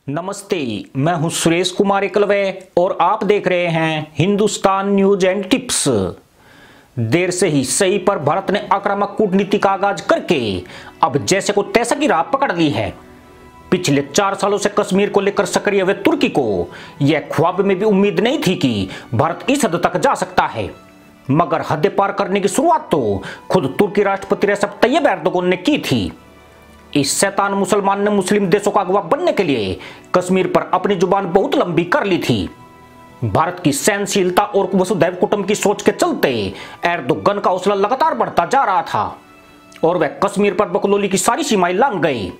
नमस्ते, मैं हूं सुरेश कुमार एकलवे और आप देख रहे हैं हिंदुस्तान न्यूज एंड टिप्स। देर से ही सही पर भारत ने आक्रामक कूटनीति का आगाज करके अब जैसे को तैसा की राह पकड़ ली है। पिछले 4 सालों से कश्मीर को लेकर सक्रिय हुए तुर्की को यह ख्वाब में भी उम्मीद नहीं थी कि भारत इस हद तक जा सकता है, मगर हद पार करने की शुरुआत तो खुद तुर्की राष्ट्रपति रेसेप तैयब एर्दोगन ने की थी। इस शैतान मुसलमान ने मुस्लिम देशों का अगवा बनने के लिए कश्मीर पर अपनी जुबान बहुत लंबी कर ली थी। भारत की सहनशीलता और वसुधैव कुटुंब की सोच के चलते एर्दोगन का हौसला लगातार बढ़ता जा रहा था और वह कश्मीर पर बकलोली की सारी सीमाएं लांघ गए।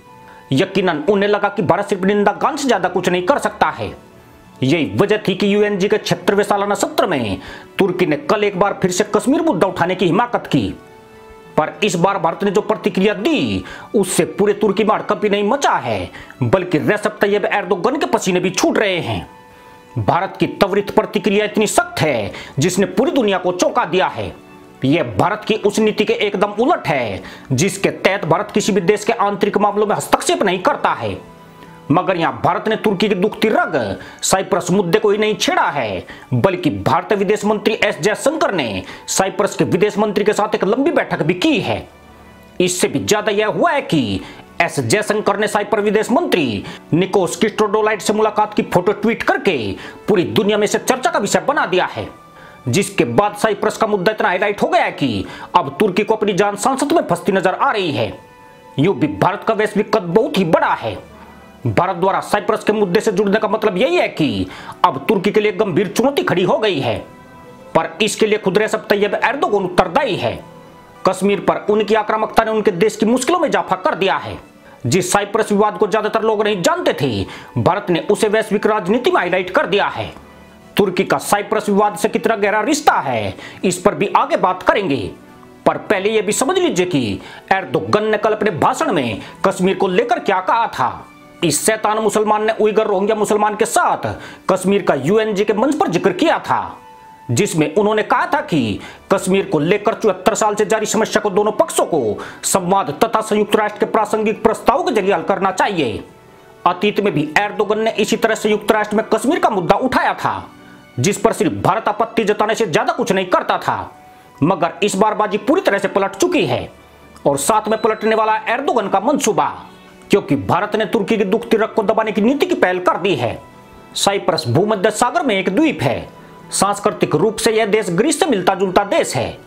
यकीनन उन्हें लगा कि भारत सिर्फ निंदा गान से ज्यादा कुछ नहीं कर सकता है। यही वजह थी कि यूएनजी के 76वें सालाना सत्र में तुर्की ने कल एक बार फिर से कश्मीर मुद्दा उठाने की हिमाकत की। पर इस बार भारत ने जो प्रतिक्रिया दी उससे पूरे तुर्की में हड़कंप नहीं मचा है, बल्कि रेसेप तैयब एर्दोगन के पसीने भी छूट रहे हैं। भारत की त्वरित प्रतिक्रिया इतनी सख्त है जिसने पूरी दुनिया को चौंका दिया है। यह भारत की उस नीति के एकदम उलट है जिसके तहत भारत किसी भी देश के आंतरिक मामलों में हस्तक्षेप नहीं करता है। मगर यहां भारत ने तुर्की की दुखती रग साइप्रस मुद्दे को ही नहीं छेड़ा है, बल्कि भारतीय विदेश मंत्री एस जयशंकर ने साइप्रस के विदेश मंत्री के साथ एक लंबी बैठक भी की है। इससे भी ज्यादा यह हुआ है कि एस जयशंकर ने साइप्रस विदेश मंत्री निकोस क्रिस्टोडोलाइड से मुलाकात की फोटो ट्वीट करके पूरी दुनिया में इसे चर्चा का विषय बना दिया है। जिसके बाद साइप्रस का मुद्दा इतना हाईलाइट हो गया है कि अब तुर्की को अपनी जान संसद में फंसती नजर आ रही है। यूं भी भारत का वैश्विक कद बहुत ही बड़ा है। भारत द्वारा साइप्रस के मुद्दे से जुड़ने का मतलब यही है कि अब तुर्की के लिए गंभीर चुनौती खड़ी हो गई है, पर इसके लिए खुद रेसेप तैयब एर्दोगन उत्तरदायी है। कश्मीर पर उनकी आक्रामकता ने उनके देश की मुश्किलों में इजाफा कर दिया है। जिस साइप्रस विवाद को ज्यादातर लोग नहीं जानते थे, भारत ने उसे वैश्विक राजनीति में हाईलाइट कर दिया है। तुर्की का साइप्रस विवाद से कितना गहरा रिश्ता है इस पर भी आगे बात करेंगे, पर पहले यह भी समझ लीजिए कि एर्दोगन ने कल अपने भाषण में कश्मीर को लेकर क्या कहा था। इस शैतान मुसलमान ने उइगर रोहिंग्या मुसलमान के साथ कश्मीर का यूएनजी के मंच पर जिक्र किया था, जिसमें उन्होंने कहा था कि कश्मीर को लेकर 74 साल से जारी समस्या को दोनों पक्षों को संवाद तथा संयुक्त राष्ट्र के प्रासंगिक प्रस्तावों के जरिए हल करना चाहिए। अतीत में भी एर्दोगन ने इसी तरह संयुक्त राष्ट्र में कश्मीर का मुद्दा उठाया था, जिस पर सिर्फ भारत आपत्ति जताने से ज्यादा कुछ नहीं करता था। मगर इस बार बाजी पूरी तरह से पलट चुकी है और साथ में पलटने वाला एर्दोगन का मंसूबा, क्योंकि भारत ने तुर्की की दुखती रग को दबाने की नीति की पहल कर दी है। साइप्रस भूमध्य सागर में एक द्वीप है। सांस्कृतिक रूप से यह देश ग्रीस से मिलता जुलता देश है।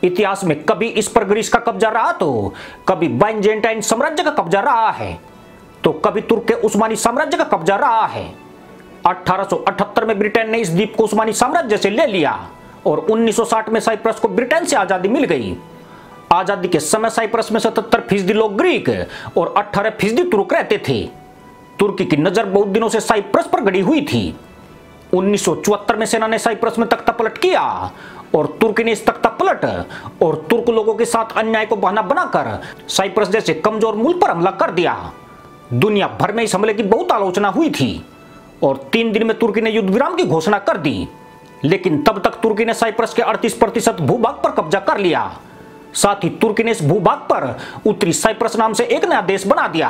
इतिहास में कभी इस पर ग्रीस का कब्जा रहा तो कभी बाइजेंटाइन साम्राज्य का कब्जा रहा है, तो कभी तुर्क के उस्मानी साम्राज्य का कब्जा रहा है। 1878 में ब्रिटेन ने इस द्वीप को उस्मानी साम्राज्य से ले लिया और 1960 में साइप्रस को ब्रिटेन से आजादी मिल गई। आजादी के समय साइप्रस में 77% लोग ग्रीक और 18% तुर्क रहते थे। तुर्की की नजर बहुत दिनों से साइप्रस पर गड़ी हुई थी। 1974 में सेना ने साइप्रस में तख्ता पलट किया और तुर्की ने इस तख्ता पलट और तुर्क लोगों के साथ अन्याय को बहाना बनाकर साइप्रस जैसे कमजोर मुल्क पर हमला कर दिया। दुनिया भर में इस हमले की बहुत आलोचना हुई थी और 3 दिन में तुर्की ने युद्ध विराम की घोषणा कर दी, लेकिन तब तक तुर्की ने साइप्रस के 38% भूभाग पर कब्जा कर लिया। साथ ही तुर्की ने इस भूभाग पर उत्तरी साइप्रस नाम से एक नया देश बना दिया।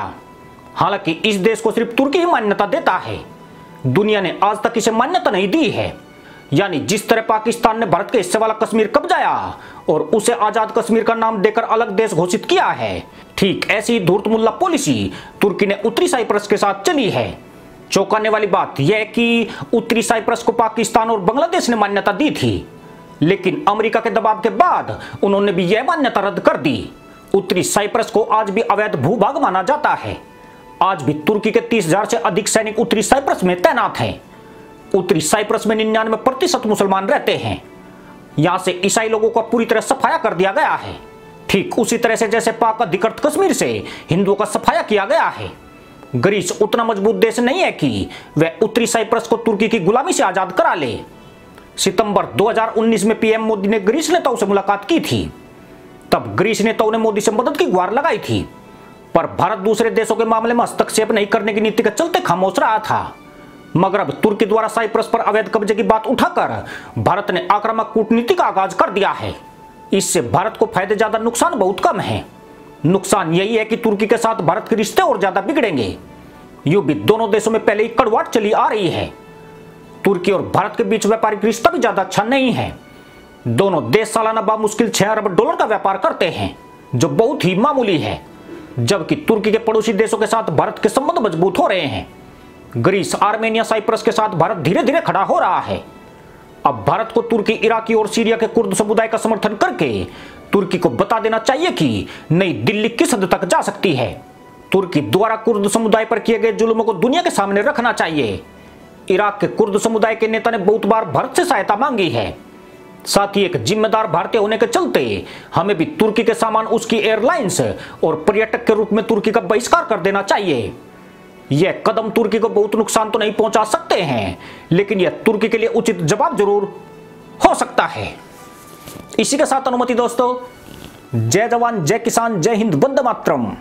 हालांकि इस देश को सिर्फ तुर्की ही मान्यता देता है, दुनिया ने आज तक इसे मान्यता नहीं दी है। यानी जिस तरह पाकिस्तान ने भारत के हिस्से वाला कश्मीर कब्जाया और उसे आजाद कश्मीर का नाम देकर अलग देश घोषित किया है, ठीक ऐसी ही धूर्त मुल्ला पॉलिसी तुर्की ने उत्तरी साइप्रस के साथ चली है। चौंकाने वाली बात यह कि उत्तरी साइप्रस को पाकिस्तान और बांग्लादेश ने मान्यता दी थी, लेकिन अमेरिका के दबाव के बाद उन्होंने भी यह मान्यता रद्द कर दी। उत्तरी साइप्रस को आज भी अवैध भूभाग माना जाता है। आज भी तुर्की के 30,000 से अधिक सैनिक उत्तरी साइप्रस में तैनात हैं। उत्तरी साइप्रस में 99% मुसलमान रहते हैं। यहां से ईसाई लोगों को पूरी तरह सफाया कर दिया गया है, ठीक उसी तरह से जैसे पाक अधिकृत कश्मीर से हिंदुओं का सफाया किया गया है। ग्रीस उतना मजबूत देश नहीं है कि वह उत्तरी साइप्रस को तुर्की की गुलामी से आजाद करा ले। सितंबर 2019 में पीएम मोदी ने ग्रीस नेताओं से मुलाकात की थी। तब ग्रीस नेताओं ने मोदी से मदद की गुहार लगाई थी, पर भारत दूसरे देशों के मामले में हस्तक्षेप नहीं करने की नीति के चलते खामोश रहा था। मगर अब तुर्की द्वारा साइप्रस पर अवैध कब्जे की बात उठाकर भारत ने आक्रामक कूटनीति का आगाज कर दिया है। इससे भारत को फायदे ज्यादा, नुकसान बहुत कम है। नुकसान यही है कि तुर्की के साथ भारत के रिश्ते और ज्यादा बिगड़ेंगे। यूं भी दोनों देशों में पहले ही कड़वाहट चली आ रही है। तुर्की और भारत के बीच व्यापारिक रिश्ता भी ज्यादा अच्छा नहीं है। दोनों देश सालाना बामुश्किल 6 अरब डॉलर का व्यापार करते हैं, जो बहुत ही मामूली है। जबकि तुर्की के पड़ोसी देशों के साथ भारत के संबंध मजबूत हो रहे हैं। ग्रीस, आर्मेनिया, साइप्रस के साथ भारत धीरे धीरे खड़ा हो रहा है। अब भारत को तुर्की, इराकी और सीरिया के कुर्द समुदाय का समर्थन करके तुर्की को बता देना चाहिए कि नई दिल्ली किस हद तक जा सकती है। तुर्की द्वारा कुर्द समुदाय पर किए गए जुल्मों को दुनिया के सामने रखना चाहिए। इराक के कुर्द समुदाय के नेता ने बहुत बार भारत से सहायता मांगी है। साथ ही एक जिम्मेदार भारतीय होने के चलते हमें भी तुर्की के सामान, उसकी एयरलाइंस और पर्यटक के रूप में तुर्की का बहिष्कार कर देना चाहिए। यह कदम तुर्की को बहुत नुकसान तो नहीं पहुंचा सकते हैं, लेकिन यह तुर्की के लिए उचित जवाब जरूर हो सकता है। इसी के साथ अनुमति दोस्तों, जय जवान, जय किसान, जय हिंद, वंदे मातरम।